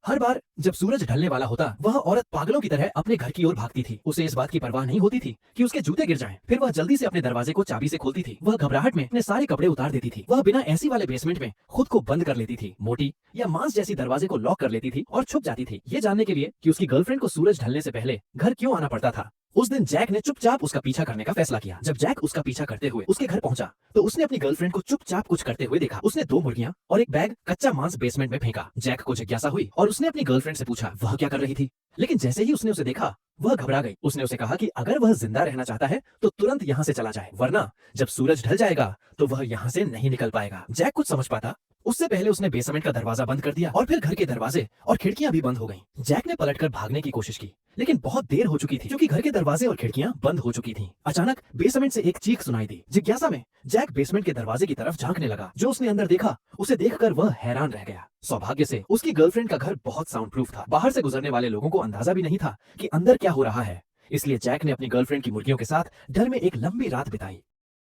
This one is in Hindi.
हर बार जब सूरज ढलने वाला होता, वह औरत पागलों की तरह अपने घर की ओर भागती थी। उसे इस बात की परवाह नहीं होती थी कि उसके जूते गिर जाएं। फिर वह जल्दी से अपने दरवाजे को चाबी से खोलती थी। वह घबराहट में अपने सारे कपड़े उतार देती थी। वह बिना एसी वाले बेसमेंट में खुद को बंद कर लेती थी, मोटी या मांस जैसी दरवाजे को लॉक कर लेती थी और छुप जाती थी, ये जानने के लिए कि उसकी गर्लफ्रेंड को सूरज ढलने से पहले घर क्यों आना पड़ता था। उस दिन जैक ने चुपचाप उसका पीछा करने का फैसला किया। जब जैक उसका पीछा करते हुए उसके घर पहुंचा, तो उसने अपनी गर्लफ्रेंड को चुपचाप कुछ करते हुए देखा। उसने 2 मुर्गियां और एक बैग कच्चा मांस बेसमेंट में फेंका। जैक को जिज्ञासा हुई और उसने अपनी गर्लफ्रेंड से पूछा वह क्या कर रही थी। लेकिन जैसे ही उसने उसे देखा, वह घबरा गई। उसने उसे कहा कि अगर वह जिंदा रहना चाहता है तो तुरंत यहाँ से चला जाए, वरना जब सूरज ढल जाएगा तो वह यहाँ से नहीं निकल पाएगा। जैक कुछ समझ पाता उससे पहले उसने बेसमेंट का दरवाजा बंद कर दिया और फिर घर के दरवाजे और खिड़कियां भी बंद हो गईं। जैक ने पलटकर भागने की कोशिश की, लेकिन बहुत देर हो चुकी थी क्योंकि घर के दरवाजे और खिड़कियां बंद हो चुकी थीं। अचानक बेसमेंट से एक चीख सुनाई दी। जिज्ञासा में जैक बेसमेंट के दरवाजे की तरफ झांकने लगा। जो उसने अंदर देखा, उसे देखकर वह हैरान रह गया। सौभाग्य से उसकी गर्लफ्रेंड का घर बहुत साउंड प्रूफ था। बाहर से गुजरने वाले लोगों को अंदाजा भी नहीं था कि अंदर क्या हो रहा है। इसलिए जैक ने अपनी गर्लफ्रेंड की मुर्गियों के साथ घर में एक लंबी रात बिताई।